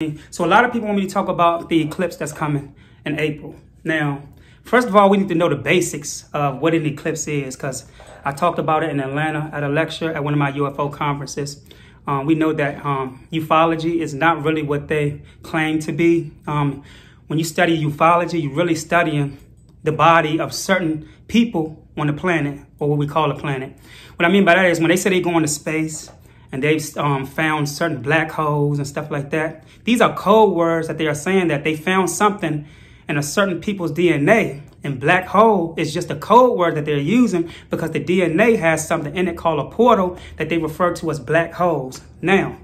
So a lot of people want me to talk about the eclipse that's coming in April. Now, first of all, we need to know the basics of what an eclipse is, because I talked about it in Atlanta at a lecture at one of my UFO conferences. We know that ufology is not really what they claim to be. When you study ufology, you're really studying the body of certain people on the planet, or what we call a planet. What I mean by that is when they say they go into space, and they've found certain black holes and stuff like that. These are code words that they are saying that they found something in a certain people's DNA. And black hole is just a code word that they're using because the DNA has something in it called a portal that they refer to as black holes. Now,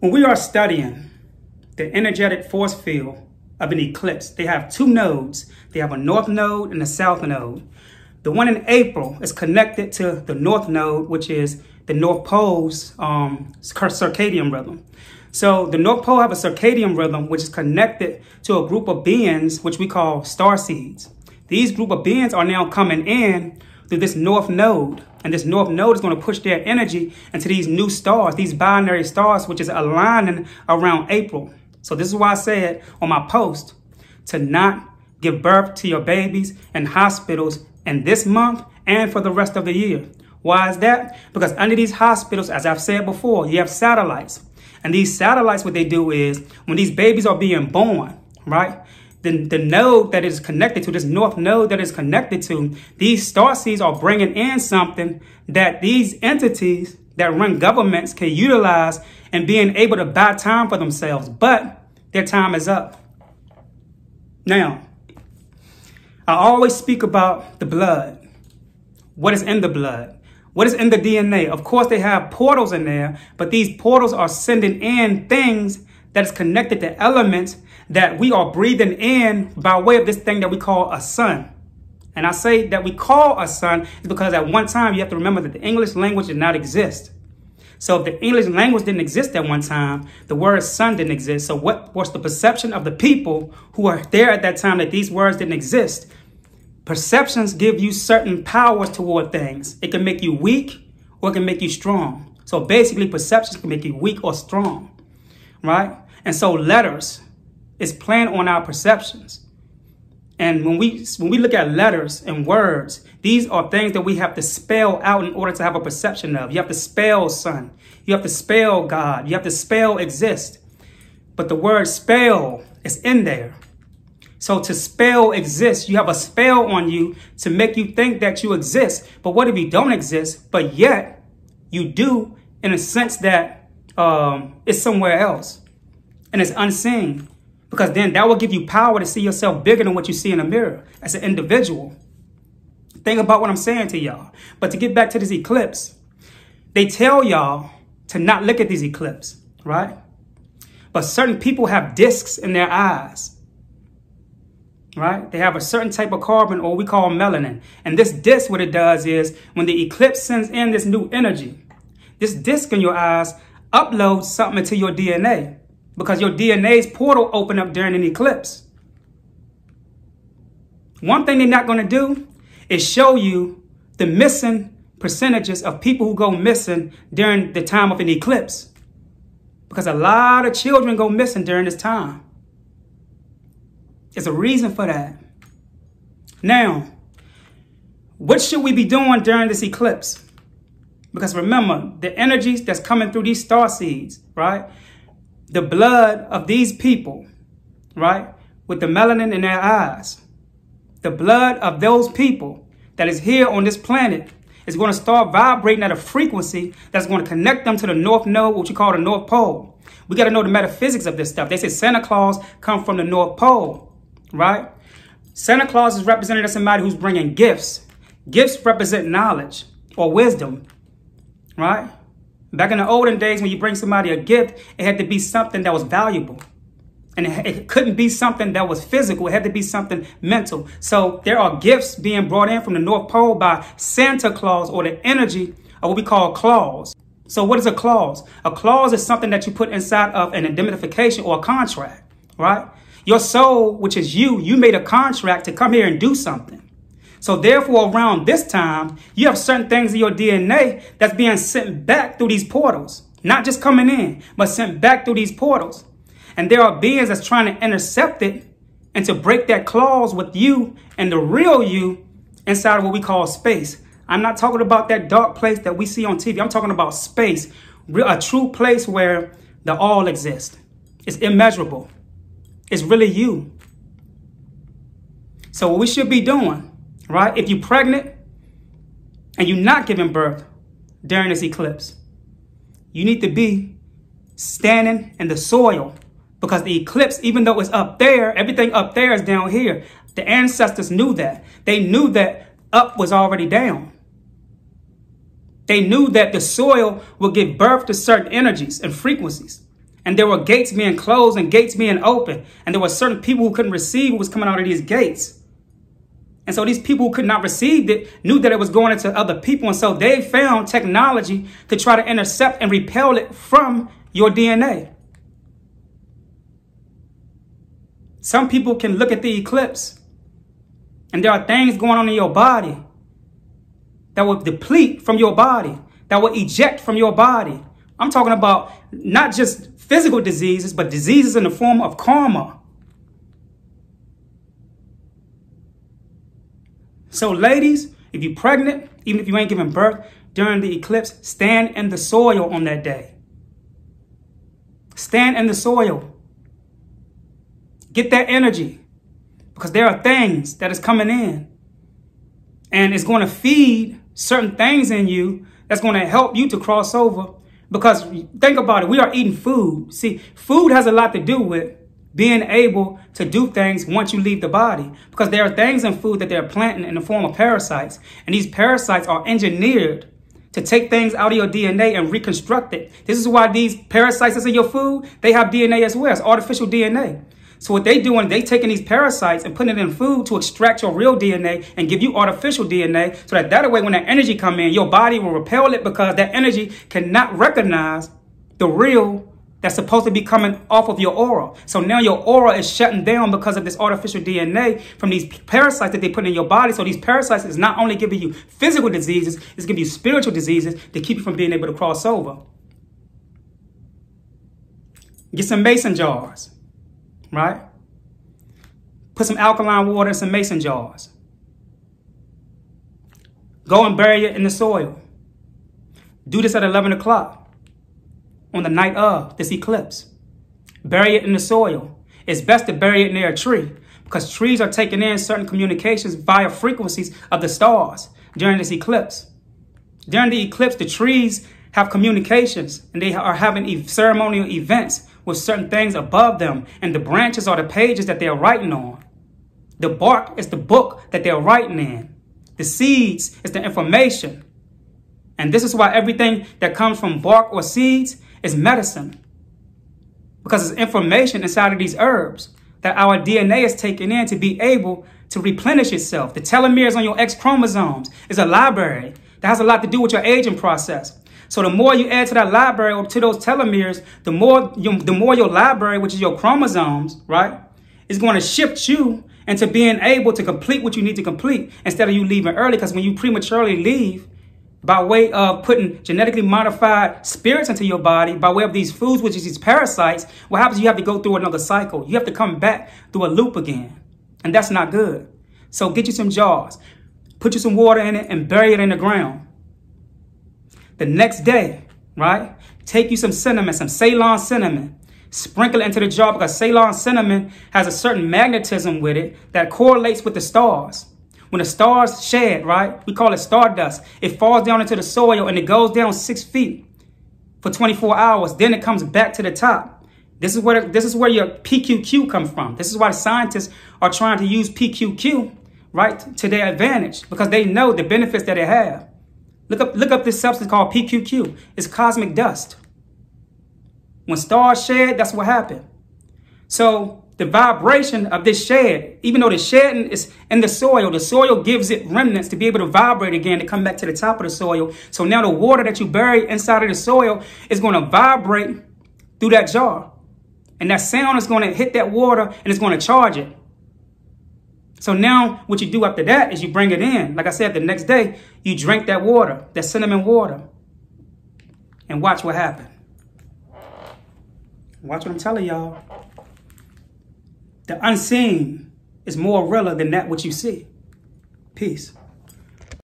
when we are studying the energetic force field of an eclipse, they have two nodes. They have a north node and a south node. The one in April is connected to the north node, which is the North Pole's circadian rhythm. So the North Pole have a circadian rhythm, which is connected to a group of beings, which we call starseeds. These group of beings are now coming in through this north node. And this north node is going to push their energy into these new stars, these binary stars, which is aligning around April. So this is why I said on my post to not give birth to your babies in hospitals in this month and for the rest of the year. Why is that? Because under these hospitals, as I've said before, you have satellites. And these satellites, what they do is when these babies are being born, right? Then the node that is connected to, this north node that is connected to, these starseeds are bringing in something that these entities that run governments can utilize and being able to buy time for themselves. But their time is up. Now, I always speak about the blood. What is in the blood? What is in the DNA? Of course, they have portals in there, but these portals are sending in things that is connected to elements that we are breathing in by way of this thing that we call a sun. And I say that we call a sun is because at one time you have to remember that the English language did not exist. So if the English language didn't exist at one time, the word sun didn't exist. So what was the perception of the people who were there at that time that these words didn't exist? Perceptions give you certain powers toward things. It can make you weak or it can make you strong. So basically perceptions can make you weak or strong, right? And so letters is playing on our perceptions. And when we look at letters and words, these are things that we have to spell out in order to have a perception of. You have to spell sun. You have to spell God. You have to spell exist. But the word spell is in there. So to spell exist, you have a spell on you to make you think that you exist. But what if you don't exist, but yet you do in a sense that it's somewhere else and it's unseen? Because then that will give you power to see yourself bigger than what you see in a mirror as an individual. Think about what I'm saying to y'all. But to get back to this eclipse, they tell y'all to not look at these eclipses, right? But certain people have discs in their eyes. Right? They have a certain type of carbon, or we call melanin. And this disc, what it does is when the eclipse sends in this new energy, this disc in your eyes uploads something into your DNA because your DNA's portal open up during an eclipse. One thing they're not going to do is show you the missing percentages of people who go missing during the time of an eclipse, because a lot of children go missing during this time. There's a reason for that. Now, what should we be doing during this eclipse? Because remember, the energies that's coming through these star seeds, right? The blood of these people, right? With the melanin in their eyes. The blood of those people that is here on this planet is going to start vibrating at a frequency that's going to connect them to the north node, which we call the North Pole. We got to know the metaphysics of this stuff. They say Santa Claus come from the North Pole. Right? Santa Claus is represented as somebody who's bringing gifts. Gifts represent knowledge or wisdom. Right? Back in the olden days, when you bring somebody a gift, it had to be something that was valuable. And it couldn't be something that was physical. It had to be something mental. So there are gifts being brought in from the North Pole by Santa Claus, or the energy of what we call claws. So what is a clause? A clause is something that you put inside of an indemnification or a contract. Right? Your soul, which is you made a contract to come here and do something. So therefore, around this time, you have certain things in your DNA that's being sent back through these portals. Not just coming in, but sent back through these portals. And there are beings that's trying to intercept it and to break that clause with you and the real you inside of what we call space. I'm not talking about that dark place that we see on TV. I'm talking about space, a true place where the all exists. It's immeasurable. It's really you. So what we should be doing, right? If you're pregnant and you're not giving birth during this eclipse, you need to be standing in the soil, because the eclipse, even though it's up there, everything up there is down here. The ancestors knew that. They knew that up was already down. They knew that the soil would give birth to certain energies and frequencies. And there were gates being closed and gates being open. And there were certain people who couldn't receive what was coming out of these gates. And so these people who could not receive it knew that it was going into other people. And so they found technology to try to intercept and repel it from your DNA. Some people can look at the eclipse and there are things going on in your body that will deplete from your body, that will eject from your body. I'm talking about not just physical diseases, but diseases in the form of karma. So ladies, if you're pregnant, even if you ain't giving birth during the eclipse, stand in the soil on that day. Stand in the soil. Get that energy, because there are things that is coming in and it's going to feed certain things in you that's going to help you to cross over. Because think about it, we are eating food. See, food has a lot to do with being able to do things once you leave the body, because there are things in food that they're planting in the form of parasites. And these parasites are engineered to take things out of your DNA and reconstruct it. This is why these parasites that's in your food, they have DNA as well. It's artificial DNA. So what they doing, they taking these parasites and putting it in food to extract your real DNA and give you artificial DNA, so that way when that energy come in, your body will repel it, because that energy cannot recognize the real that's supposed to be coming off of your aura. So now your aura is shutting down because of this artificial DNA from these parasites that they put in your body. So these parasites is not only giving you physical diseases, it's giving you spiritual diseases to keep you from being able to cross over. Get some mason jars. Right? Put some alkaline water in some mason jars. Go and bury it in the soil. Do this at 11 o'clock on the night of this eclipse. Bury it in the soil. It's best to bury it near a tree, because trees are taking in certain communications via frequencies of the stars during this eclipse. During the eclipse, the trees have communications and they are having ceremonial events with certain things above them. And the branches are the pages that they're writing on. The bark is the book that they're writing in. The seeds is the information. And this is why everything that comes from bark or seeds is medicine. Because it's information inside of these herbs that our DNA is taking in to be able to replenish itself. The telomeres on your X chromosomes is a library that has a lot to do with your aging process. So the more you add to that library or to those telomeres, the more your library, which is your chromosomes, right, is going to shift you into being able to complete what you need to complete instead of you leaving early. Because when you prematurely leave by way of putting genetically modified spirits into your body, by way of these foods, which is these parasites, what happens is you have to go through another cycle. You have to come back through a loop again. And that's not good. So get you some jars, put you some water in it and bury it in the ground. The next day, right, take you some cinnamon, some Ceylon cinnamon, sprinkle it into the jar, because Ceylon cinnamon has a certain magnetism with it that correlates with the stars. When the stars shed, right, we call it stardust. It falls down into the soil and it goes down 6 feet for 24 hours. Then it comes back to the top. This is where your PQQ comes from. This is why the scientists are trying to use PQQ, right, to their advantage, because they know the benefits that it has. Look up this substance called PQQ. It's cosmic dust. When stars shed, that's what happened. So the vibration of this shed, even though the shedding is in the soil gives it remnants to be able to vibrate again, to come back to the top of the soil. So now the water that you bury inside of the soil is going to vibrate through that jar. And that sound is going to hit that water and it's going to charge it. So now what you do after that is you bring it in. Like I said, the next day, you drink that water, that cinnamon water, and watch what happens. Watch what I'm telling y'all. The unseen is more realer than that which you see. Peace.